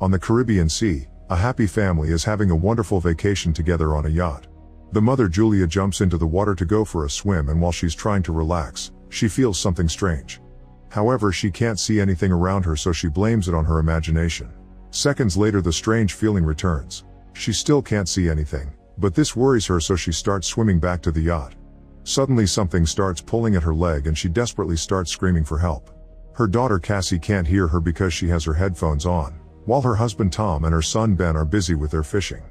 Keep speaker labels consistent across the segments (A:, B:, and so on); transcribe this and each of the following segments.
A: On the Caribbean Sea, a happy family is having a wonderful vacation together on a yacht. The mother Julia jumps into the water to go for a swim, and while she's trying to relax, she feels something strange. However, she can't see anything around her, so she blames it on her imagination. Seconds later, the strange feeling returns. She still can't see anything, but this worries her, so she starts swimming back to the yacht. Suddenly something starts pulling at her leg and she desperately starts screaming for help. Her daughter Cassie can't hear her because she has her headphones on, while her husband Tom and her son Ben are busy with their fishing.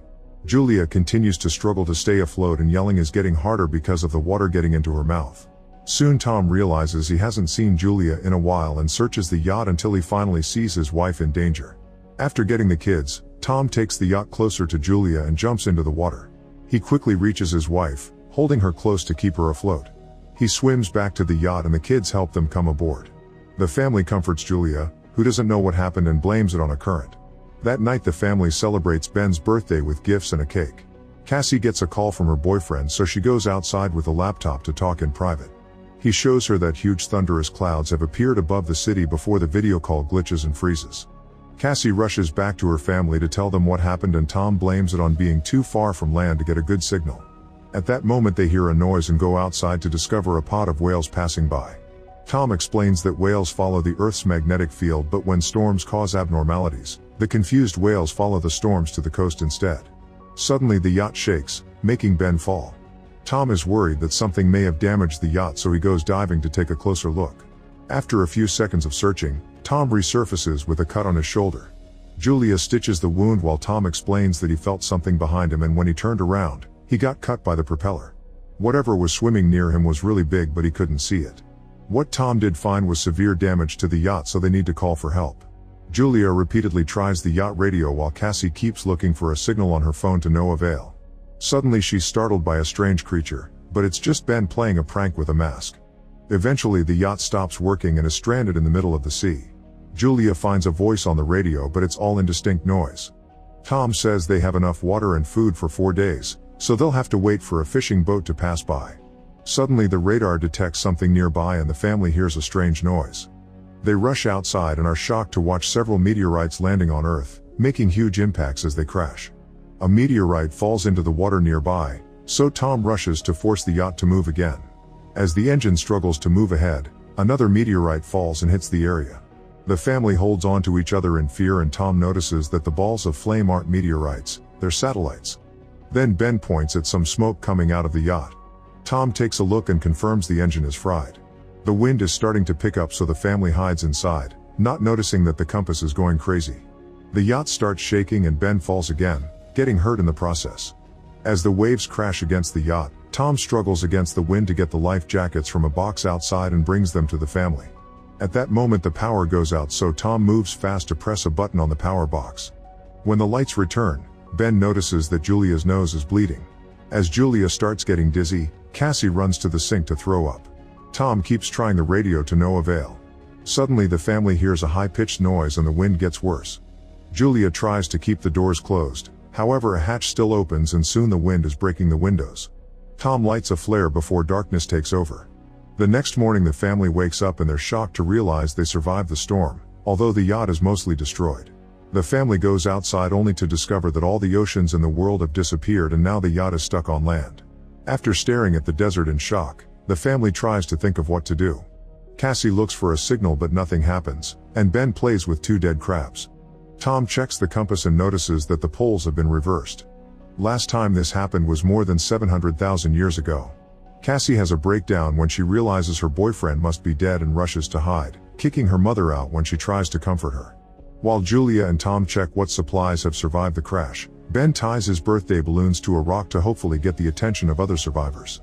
A: Julia continues to struggle to stay afloat, and yelling is getting harder because of the water getting into her mouth. Soon Tom realizes he hasn't seen Julia in a while and searches the yacht until he finally sees his wife in danger. After getting the kids, Tom takes the yacht closer to Julia and jumps into the water. He quickly reaches his wife, holding her close to keep her afloat. He swims back to the yacht and the kids help them come aboard. The family comforts Julia, who doesn't know what happened, and blames it on a current. That night the family celebrates Ben's birthday with gifts and a cake. Cassie gets a call from her boyfriend, so she goes outside with a laptop to talk in private. He shows her that huge thunderous clouds have appeared above the city before the video call glitches and freezes. Cassie rushes back to her family to tell them what happened, and Tom blames it on being too far from land to get a good signal. At that moment they hear a noise and go outside to discover a pod of whales passing by. Tom explains that whales follow the Earth's magnetic field, but when storms cause abnormalities, the confused whales follow the storms to the coast instead. Suddenly the yacht shakes, making Ben fall. Tom is worried that something may have damaged the yacht, so he goes diving to take a closer look. After a few seconds of searching, Tom resurfaces with a cut on his shoulder. Julia stitches the wound while Tom explains that he felt something behind him, and when he turned around, he got cut by the propeller. Whatever was swimming near him was really big, but he couldn't see it. What Tom did find was severe damage to the yacht, so they need to call for help. Julia repeatedly tries the yacht radio while Cassie keeps looking for a signal on her phone to no avail. Suddenly she's startled by a strange creature, but it's just Ben playing a prank with a mask. Eventually the yacht stops working and is stranded in the middle of the sea. Julia finds a voice on the radio, but it's all indistinct noise. Tom says they have enough water and food for 4 days, so they'll have to wait for a fishing boat to pass by. Suddenly the radar detects something nearby and the family hears a strange noise. They rush outside and are shocked to watch several meteorites landing on Earth, making huge impacts as they crash. A meteorite falls into the water nearby, so Tom rushes to force the yacht to move again. As the engine struggles to move ahead, another meteorite falls and hits the area. The family holds on to each other in fear, and Tom notices that the balls of flame aren't meteorites, they're satellites. Then Ben points at some smoke coming out of the yacht. Tom takes a look and confirms the engine is fried. The wind is starting to pick up, so the family hides inside, not noticing that the compass is going crazy. The yacht starts shaking and Ben falls again, getting hurt in the process. As the waves crash against the yacht, Tom struggles against the wind to get the life jackets from a box outside and brings them to the family. At that moment the power goes out, so Tom moves fast to press a button on the power box. When the lights return, Ben notices that Julia's nose is bleeding. As Julia starts getting dizzy, Cassie runs to the sink to throw up. Tom keeps trying the radio to no avail. Suddenly the family hears a high-pitched noise and the wind gets worse. Julia tries to keep the doors closed, however a hatch still opens and soon the wind is breaking the windows. Tom lights a flare before darkness takes over. The next morning the family wakes up and they're shocked to realize they survived the storm, although the yacht is mostly destroyed. The family goes outside only to discover that all the oceans in the world have disappeared and now the yacht is stuck on land. After staring at the desert in shock, the family tries to think of what to do. Cassie looks for a signal but nothing happens, and Ben plays with 2 dead crabs. Tom checks the compass and notices that the poles have been reversed. Last time this happened was more than 700,000 years ago. Cassie has a breakdown when she realizes her boyfriend must be dead and rushes to hide, kicking her mother out when she tries to comfort her. While Julia and Tom check what supplies have survived the crash, Ben ties his birthday balloons to a rock to hopefully get the attention of other survivors.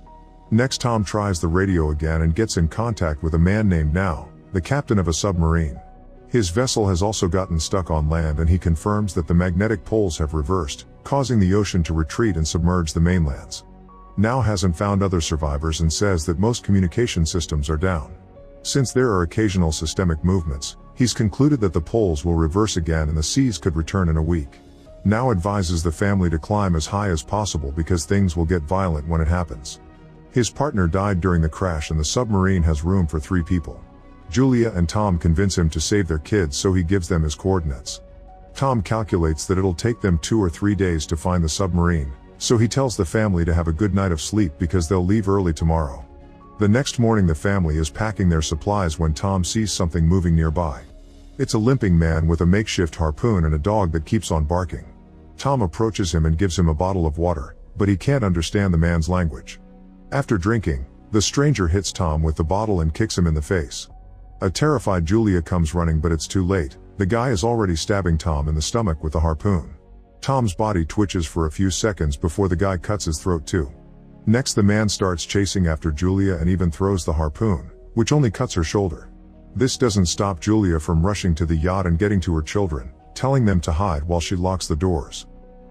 A: Next Tom tries the radio again and gets in contact with a man named Now, the captain of a submarine. His vessel has also gotten stuck on land and he confirms that the magnetic poles have reversed, causing the ocean to retreat and submerge the mainlands. Now hasn't found other survivors and says that most communication systems are down. Since there are occasional systemic movements, he's concluded that the poles will reverse again and the seas could return in a week. Now advises the family to climb as high as possible because things will get violent when it happens. His partner died during the crash and the submarine has room for 3 people. Julia and Tom convince him to save their kids, so he gives them his coordinates. Tom calculates that it'll take them 2 or 3 days to find the submarine, so he tells the family to have a good night of sleep because they'll leave early tomorrow. The next morning the family is packing their supplies when Tom sees something moving nearby. It's a limping man with a makeshift harpoon and a dog that keeps on barking. Tom approaches him and gives him a bottle of water, but he can't understand the man's language. After drinking, the stranger hits Tom with the bottle and kicks him in the face. A terrified Julia comes running, but it's too late. The guy is already stabbing Tom in the stomach with the harpoon. Tom's body twitches for a few seconds before the guy cuts his throat too. Next the man starts chasing after Julia and even throws the harpoon, which only cuts her shoulder. This doesn't stop Julia from rushing to the yacht and getting to her children, telling them to hide while she locks the doors.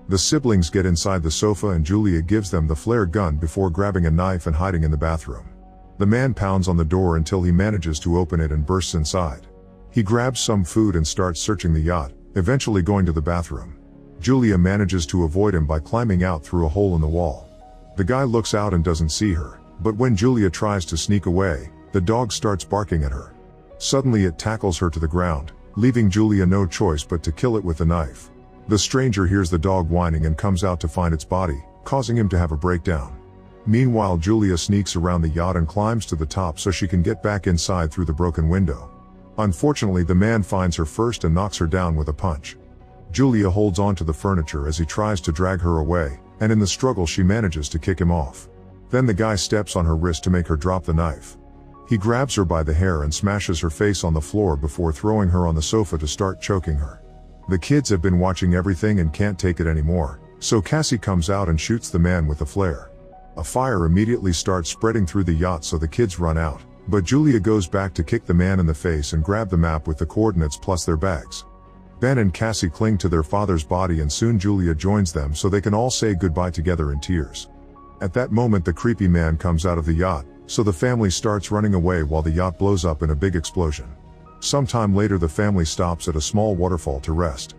A: The siblings get inside the sofa and Julia gives them the flare gun before grabbing a knife and hiding in the bathroom. The man pounds on the door until he manages to open it and bursts inside. He grabs some food and starts searching the yacht, eventually going to the bathroom. Julia manages to avoid him by climbing out through a hole in the wall. The guy looks out and doesn't see her, but when Julia tries to sneak away, the dog starts barking at her. Suddenly it tackles her to the ground, leaving Julia no choice but to kill it with the knife. The stranger hears the dog whining and comes out to find its body, causing him to have a breakdown. Meanwhile Julia sneaks around the yacht and climbs to the top so she can get back inside through the broken window. Unfortunately the man finds her first and knocks her down with a punch. Julia holds on to the furniture as he tries to drag her away, and in the struggle she manages to kick him off. Then the guy steps on her wrist to make her drop the knife. He grabs her by the hair and smashes her face on the floor before throwing her on the sofa to start choking her. The kids have been watching everything and can't take it anymore, so Cassie comes out and shoots the man with the flare. A fire immediately starts spreading through the yacht so the kids run out, but Julia goes back to kick the man in the face and grab the map with the coordinates plus their bags. Ben and Cassie cling to their father's body and soon Julia joins them so they can all say goodbye together in tears. At that moment the creepy man comes out of the yacht, so the family starts running away while the yacht blows up in a big explosion. Sometime later the family stops at a small waterfall to rest.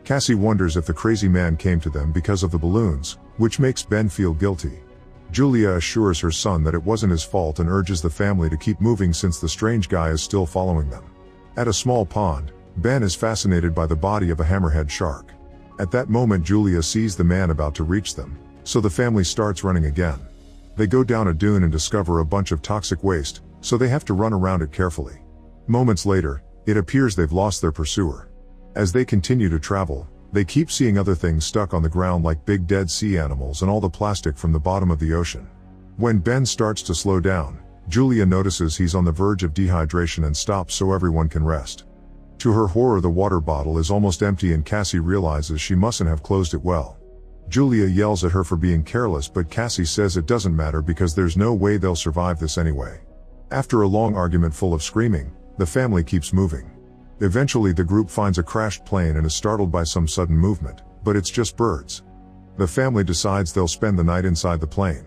A: Cassie wonders if the crazy man came to them because of the balloons, which makes Ben feel guilty. Julia assures her son that it wasn't his fault and urges the family to keep moving since the strange guy is still following them. At a small pond, Ben is fascinated by the body of a hammerhead shark. At that moment Julia sees the man about to reach them, so the family starts running again. They go down a dune and discover a bunch of toxic waste, so they have to run around it carefully. Moments later, it appears they've lost their pursuer. As they continue to travel, they keep seeing other things stuck on the ground like big dead sea animals and all the plastic from the bottom of the ocean. When Ben starts to slow down, Julia notices he's on the verge of dehydration and stops so everyone can rest. To her horror the water bottle is almost empty and Cassie realizes she mustn't have closed it well. Julia yells at her for being careless but Cassie says it doesn't matter because there's no way they'll survive this anyway. After a long argument full of screaming, the family keeps moving. Eventually the group finds a crashed plane and is startled by some sudden movement, but it's just birds. The family decides they'll spend the night inside the plane.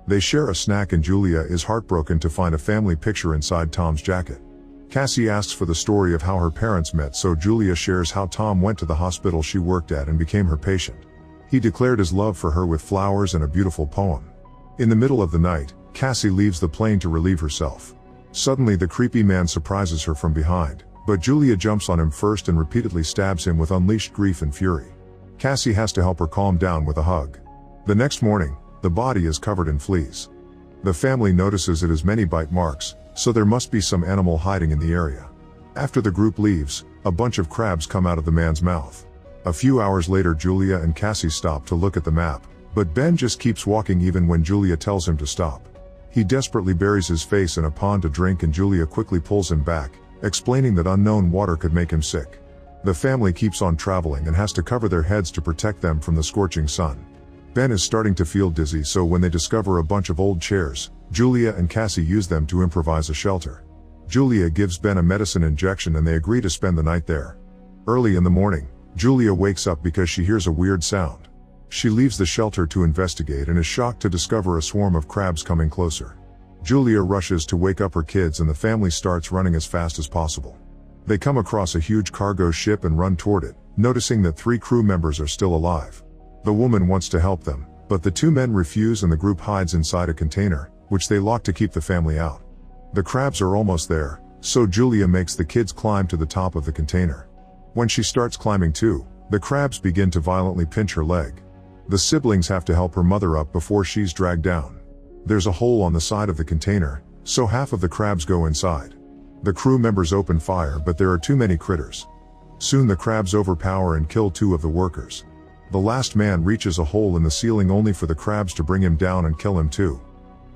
A: They share a snack and Julia is heartbroken to find a family picture inside Tom's jacket. Cassie asks for the story of how her parents met, so Julia shares how Tom went to the hospital she worked at and became her patient. He declared his love for her with flowers and a beautiful poem. In the middle of the night, Cassie leaves the plane to relieve herself. Suddenly the creepy man surprises her from behind, but Julia jumps on him first and repeatedly stabs him with unleashed grief and fury. Cassie has to help her calm down with a hug. The next morning, the body is covered in fleas. The family notices it has many bite marks, so there must be some animal hiding in the area. After the group leaves, a bunch of crabs come out of the man's mouth. A few hours later Julia and Cassie stop to look at the map, but Ben just keeps walking even when Julia tells him to stop. He desperately buries his face in a pond to drink and Julia quickly pulls him back, explaining that unknown water could make him sick. The family keeps on traveling and has to cover their heads to protect them from the scorching sun. Ben is starting to feel dizzy, so when they discover a bunch of old chairs, Julia and Cassie use them to improvise a shelter. Julia gives Ben a medicine injection and they agree to spend the night there. Early in the morning, Julia wakes up because she hears a weird sound. She leaves the shelter to investigate and is shocked to discover a swarm of crabs coming closer. Julia rushes to wake up her kids and the family starts running as fast as possible. They come across a huge cargo ship and run toward it, noticing that 3 crew members are still alive. The woman wants to help them, but the 2 men refuse and the group hides inside a container, which they lock to keep the family out. The crabs are almost there, so Julia makes the kids climb to the top of the container. When she starts climbing too, The crabs begin to violently pinch her leg. The siblings have to help her mother up before she's dragged down. There's a hole on the side of the container, so half of the crabs go inside. The crew members open fire, but there are too many critters. Soon the crabs overpower and kill 2 of the workers. The last man reaches a hole in the ceiling only for the crabs to bring him down and kill him too.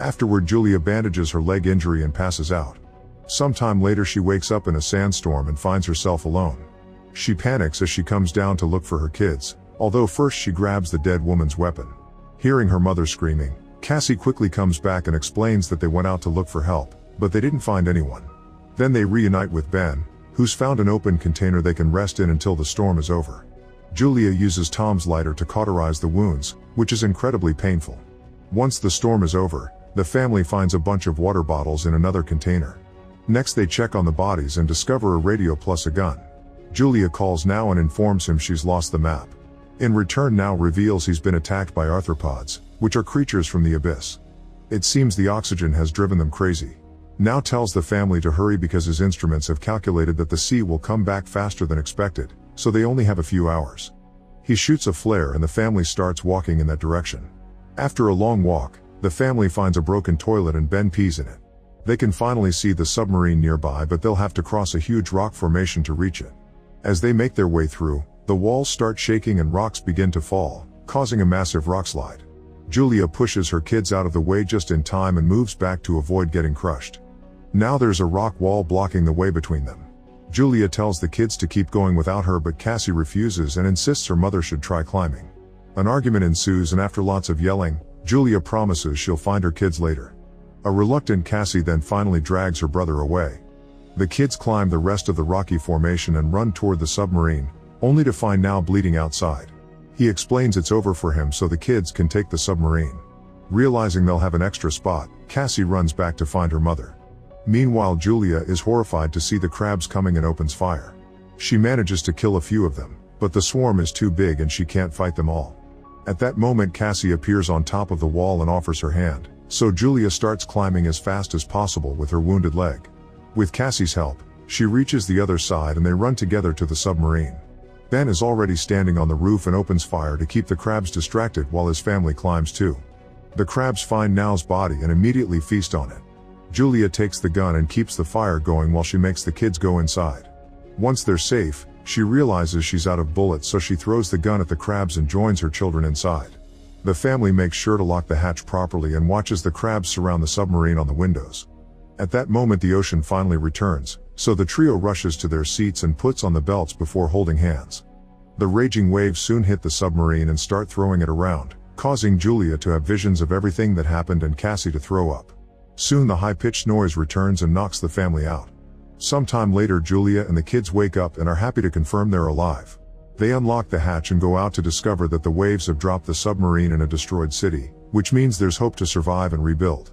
A: Afterward, Julia bandages her leg injury and passes out. Sometime later she wakes up in a sandstorm and finds herself alone. She panics as she comes down to look for her kids, although first she grabs the dead woman's weapon. Hearing her mother screaming, Cassie quickly comes back and explains that they went out to look for help, but they didn't find anyone. Then they reunite with Ben, who's found an open container they can rest in until the storm is over. Julia uses Tom's lighter to cauterize the wounds, which is incredibly painful. Once the storm is over, the family finds a bunch of water bottles in another container. Next they check on the bodies and discover a radio plus a gun. Julia calls Now and informs him she's lost the map. In return, Now reveals he's been attacked by arthropods, which are creatures from the abyss. It seems the oxygen has driven them crazy. Now tells the family to hurry because his instruments have calculated that the sea will come back faster than expected, so they only have a few hours. He shoots a flare and the family starts walking in that direction. After a long walk, the family finds a broken toilet and Ben pees in it. They can finally see the submarine nearby, but they'll have to cross a huge rock formation to reach it. As they make their way through, the walls start shaking and rocks begin to fall, causing a massive rock slide. Julia pushes her kids out of the way just in time and moves back to avoid getting crushed. Now there's a rock wall blocking the way between them. Julia tells the kids to keep going without her, but Cassie refuses and insists her mother should try climbing. An argument ensues, and after lots of yelling, Julia promises she'll find her kids later. A reluctant Cassie then finally drags her brother away. The kids climb the rest of the rocky formation and run toward the submarine, only to find Now bleeding outside. He explains it's over for him so the kids can take the submarine. Realizing they'll have an extra spot, Cassie runs back to find her mother. Meanwhile, Julia is horrified to see the crabs coming and opens fire. She manages to kill a few of them, but the swarm is too big and she can't fight them all. At that moment, Cassie appears on top of the wall and offers her hand, so Julia starts climbing as fast as possible with her wounded leg. With Cassie's help, she reaches the other side and they run together to the submarine. Ben is already standing on the roof and opens fire to keep the crabs distracted while his family climbs too. The crabs find Now's body and immediately feast on it. Julia takes the gun and keeps the fire going while she makes the kids go inside. Once they're safe, she realizes she's out of bullets, so she throws the gun at the crabs and joins her children inside. The family makes sure to lock the hatch properly and watches the crabs surround the submarine on the windows. At that moment the ocean finally returns, so the trio rushes to their seats and puts on the belts before holding hands. The raging waves soon hit the submarine and start throwing it around, causing Julia to have visions of everything that happened and Cassie to throw up. Soon the high-pitched noise returns and knocks the family out. Sometime later, Julia and the kids wake up and are happy to confirm they're alive. They unlock the hatch and go out to discover that the waves have dropped the submarine in a destroyed city, which means there's hope to survive and rebuild.